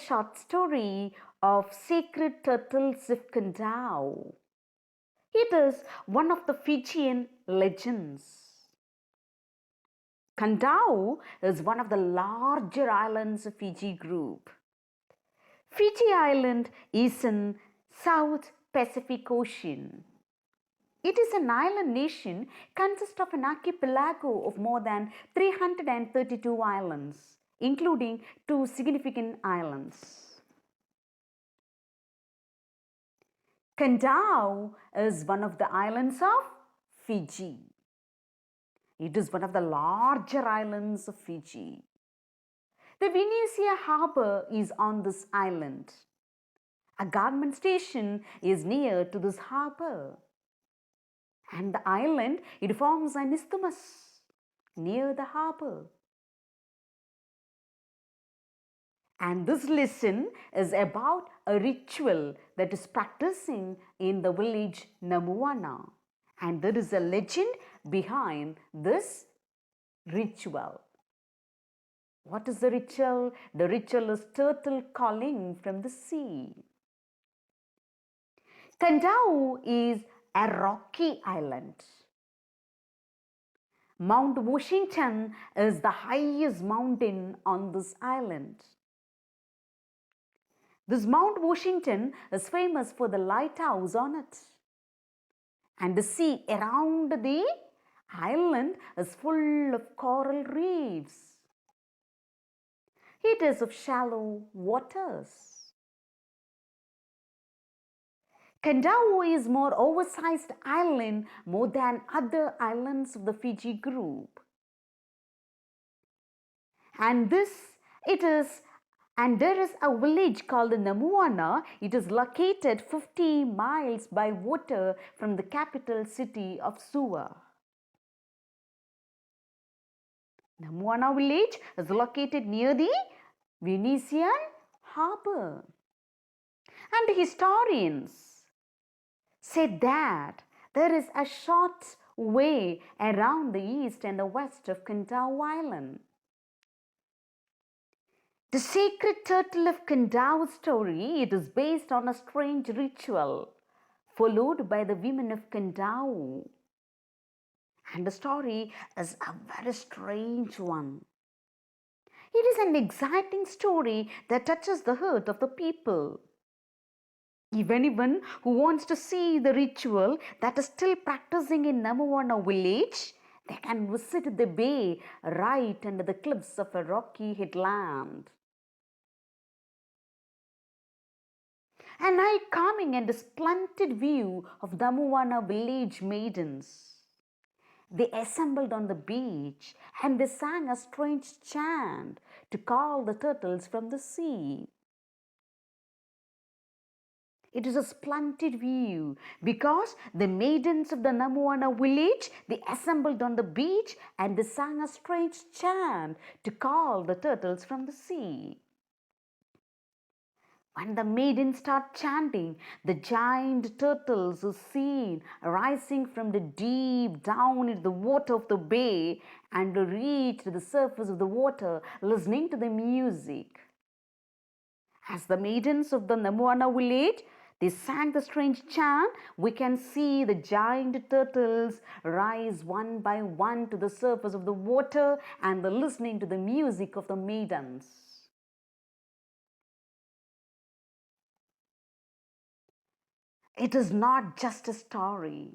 short story of sacred turtles of KADAVU. It is one of the Fijian legends. KADAVU is one of the larger islands of Fiji group. Fiji Island is in South Pacific Ocean. It is an island nation consist of an archipelago of more than 332 islands, including 2 significant islands. KADAVU is one of the islands of Fiji. It is one of the larger islands of Fiji. The Venetia Harbour is on this island. A government station is near to this harbour. And the island, it forms an isthmus near the harbour. And this lesson is about a ritual that is practicing in the village Namuana. And there is a legend behind this ritual. What is the ritual? The ritual is turtle calling from the sea. KADAVU is a rocky island. Mount Washington is the highest mountain on this island. This Mount Washington is famous for the lighthouse on it. And the sea around the island is full of coral reefs. It is of shallow waters. KADAVU is more oversized island more than other islands of the Fiji group. And there is a village called Namuana. It is located 50 miles by water from the capital city of Suva. Namuana village is located near the Venetian harbour. And historians said that there is a short way around the east and the west of KADAVU Island. The sacred turtle of KADAVU story, it is based on a strange ritual followed by the women of KADAVU. And the story is a very strange one. It is an exciting story that touches the heart of the people. If anyone who wants to see the ritual that is still practicing in Namuana village, they can visit the bay right under the cliffs of a rocky headland. An eye-calming and splendid view of Namuana village maidens. They assembled on the beach and they sang a strange chant to call the turtles from the sea. It is a splendid view because the maidens of the Namuana village, they assembled on the beach and they sang a strange chant to call the turtles from the sea. When the maidens start chanting, the giant turtles are seen rising from the deep down into the water of the bay and reach to the surface of the water listening to the music. As the maidens of the Namuana village, they sang the strange chant, we can see the giant turtles rise one by one to the surface of the water and they're listening to the music of the maidens. It is not just a story.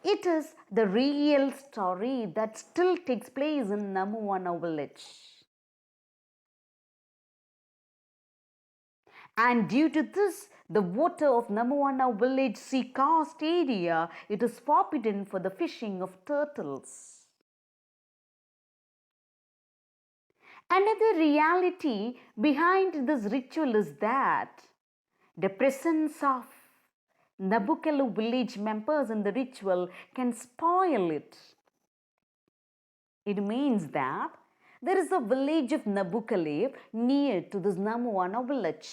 It is the real story that still takes place in Namuana village. And due to this, the water of Namuana village sea coast area, it is forbidden for the fishing of turtles. Another reality behind this ritual is that the presence of Nabukelu village members in the ritual can spoil it. It means that there is a village of Nabukelu near to this Namuana village.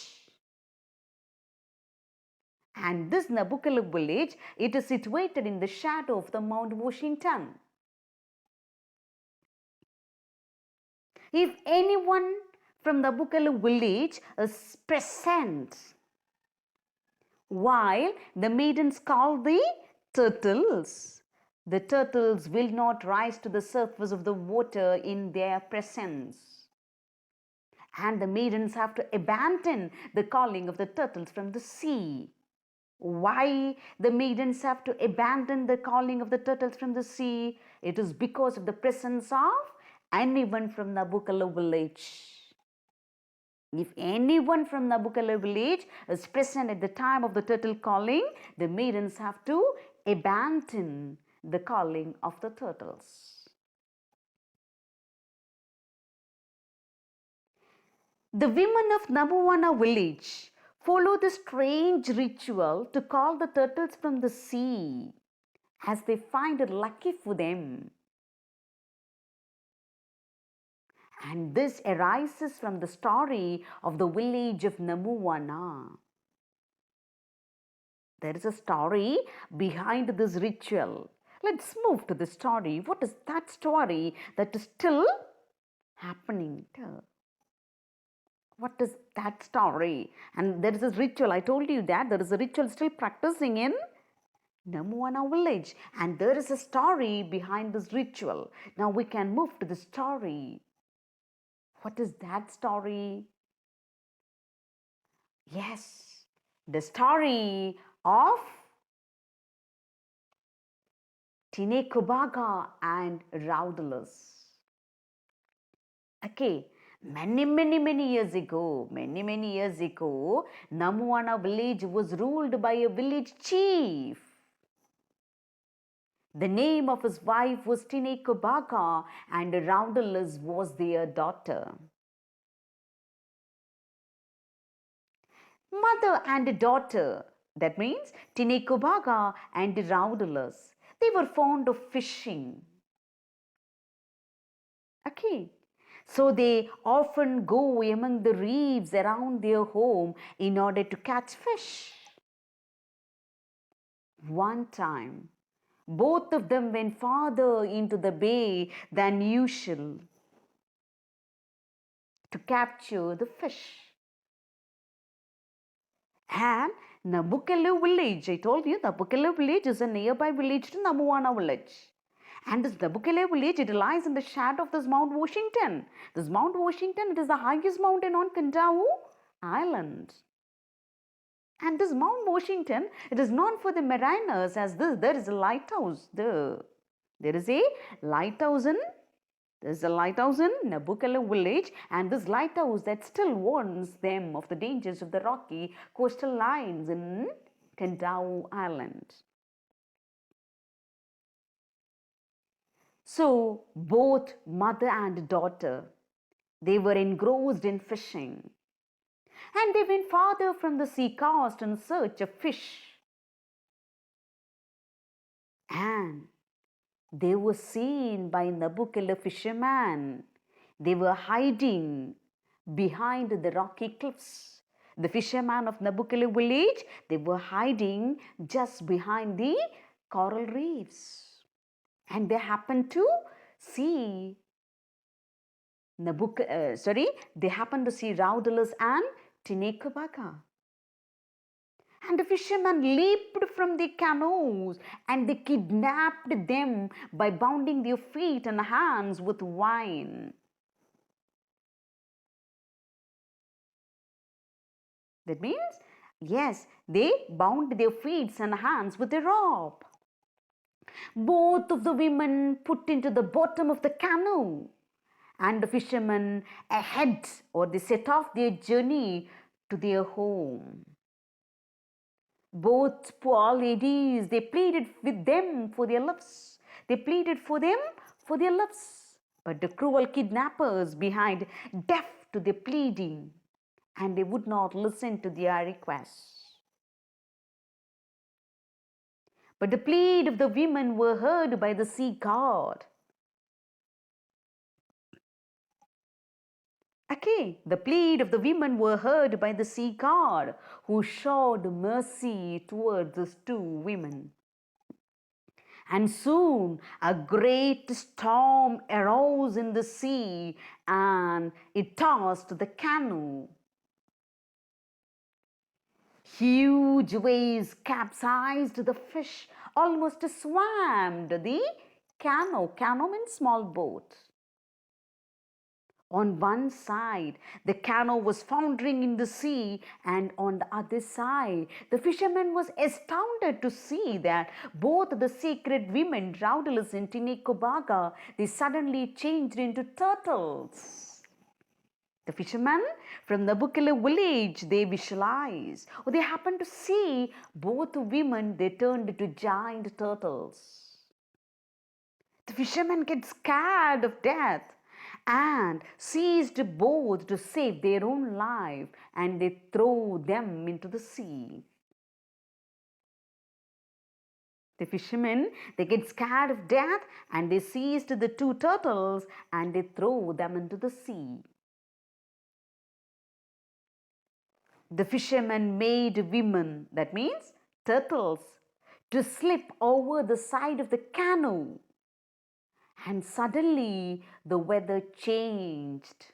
And this Nabukelu village, it is situated in the shadow of the Mount Washington. If anyone from the Bukala village is present, while the maidens call the turtles. The turtles will not rise to the surface of the water in their presence. And the maidens have to abandon the calling of the turtles from the sea. Why the maidens have to abandon the calling of the turtles from the sea? It is because of the presence of anyone from Nabukala village. If anyone from Nabukala village is present at the time of the turtle calling, the maidens have to abandon the calling of the turtles. The women of Nabuwana village follow the strange ritual to call the turtles from the sea, as they find it lucky for them. And this arises from the story of the village of Nabuwana. There is a story behind this ritual. Let's move to the story. What is that story that is still happening? What is that story? And there is this ritual. I told you that there is a ritual still practicing in Namuana village. And there is a story behind this ritual. Now we can move to the story. What is that story? Yes, the story of Tinekubaga and Raudalas. Okay, many years ago, Namuana village was ruled by a village chief. The name of his wife was Tinekubaga and Raudalas was their daughter. Mother and daughter, that means Tinekubaga and Raudalas, they were fond of fishing. Okay, so they often go among the reefs around their home in order to catch fish. One time, both of them went farther into the bay than usual to capture the fish. And Nabukelu village, I told you, Nabukelu village is a nearby village to Namuana village. And this Nabukelu village, it lies in the shadow of this Mount Washington. This Mount Washington, it is the highest mountain on KADAVU Island. And this Mount Washington, it is known for the mariners as this. There is a lighthouse there. There is a lighthouse in Nabukelu village, and this lighthouse that still warns them of the dangers of the rocky coastal lines in KADAVU Island. So both mother and daughter, they were engrossed in fishing, and they went farther from the sea coast in search of fish. And they were seen by Nabukela fishermen. They were hiding behind the rocky cliffs. The fishermen of Nabukela village, they were hiding just behind the coral reefs. And they happened to see they happened to see Raudalas and Tinekubaga. And the fishermen leaped from their canoes and they kidnapped them by bounding their feet and hands with wine. That means, yes, they bound their feet and hands with a rope. Both of the women put into the bottom of the canoe, and the fishermen ahead, or they set off their journey to their home. Both poor ladies, they pleaded with them for their lives. They pleaded for them for their lives. But the cruel kidnappers behind deaf to their pleading, and they would not listen to their requests. But the plea of the women were heard by the sea god. Okay, the plea of the women were heard by the sea god, who showed mercy towards these two women. And soon a great storm arose in the sea and it tossed the canoe. Huge waves capsized the fish, almost swamped the canoe. Canoe means small boat. On one side, the canoe was foundering in the sea, and on the other side, the fisherman was astounded to see that both the sacred women, Raudalis and Tinikobaga, they suddenly changed into turtles. The fishermen from the Bukele village, they visualize, or they happen to see both women, they turned into giant turtles. The fishermen get scared of death and seized both to save their own life, and they throw them into the sea. The fishermen, they get scared of death and they seized the two turtles and they throw them into the sea. The fishermen made women, that means turtles, to slip over the side of the canoe. And suddenly the weather changed.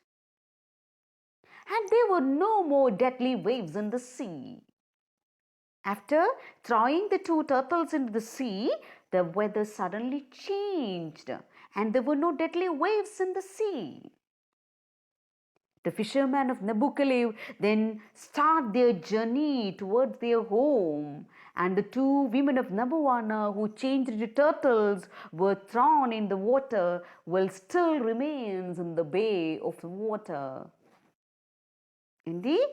And there were no more deadly waves in the sea. After throwing the two turtles into the sea, the weather suddenly changed and there were no deadly waves in the sea. The fishermen of Nabukalev then start their journey towards their home, and the two women of Nabuana who changed into turtles were thrown in the water while still remains in the bay of the water. In the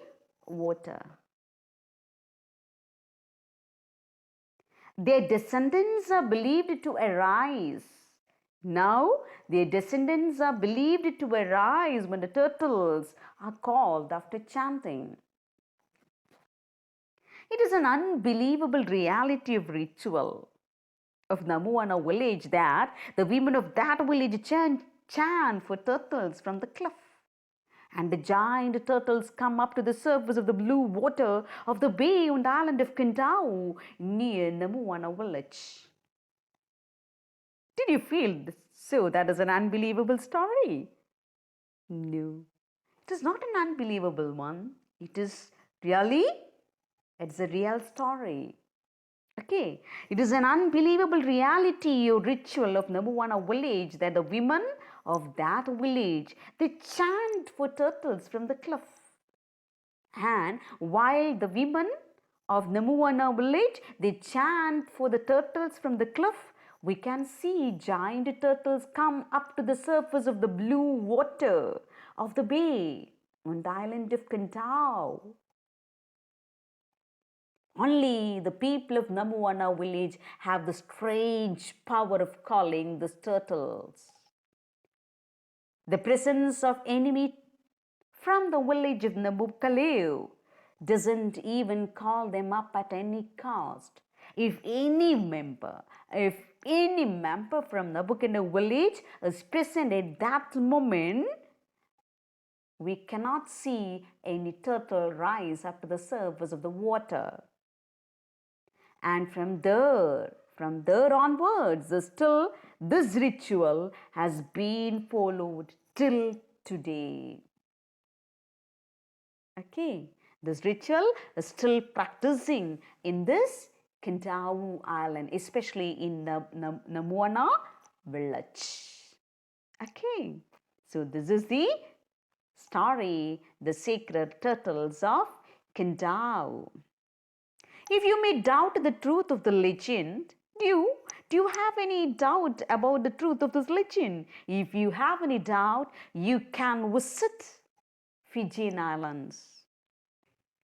water. Their descendants are believed to arise. Now, their descendants are believed to arise when the turtles are called after chanting. It is an unbelievable reality of ritual of Namuana village that the women of that village chant for turtles from the cliff. And the giant turtles come up to the surface of the blue water of the bay on the island of Kindau near Namuana village. Did you feel so? That is an unbelievable story? No, it is not an unbelievable one. It is really, it's a real story. Okay, it is an unbelievable reality or ritual of Namuana village that the women of that village, they chant for turtles from the cliff. And while the women of Namuana village, they chant for the turtles from the cliff, we can see giant turtles come up to the surface of the blue water of the bay on the island of Kantau. Only the people of Namuana village have the strange power of calling these turtles. The presence of enemy from the village of Nabukalev doesn't even call them up at any cost. If any member from Nabukalev village is present at that moment, we cannot see any turtle rise up to the surface of the water. And from there onwards, still this ritual has been followed till today. Okay, this ritual is still practicing in this KADAVU island, especially in Namuana village. Okay, so this is the story, the sacred turtles of KADAVU. If you may doubt the truth of the legend, do you have any doubt about the truth of this legend? If you have any doubt, you can visit Fijian Islands.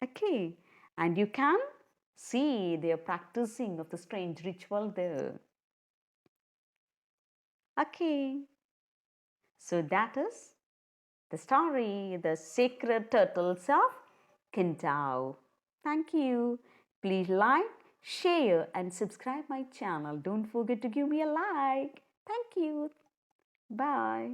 Okay, and you can see their practicing of the strange ritual there. Okay, so that is the story, the sacred turtles of KADAVU. Thank you. Please like, share and subscribe my channel. Don't forget to give me a like. Thank you. Bye.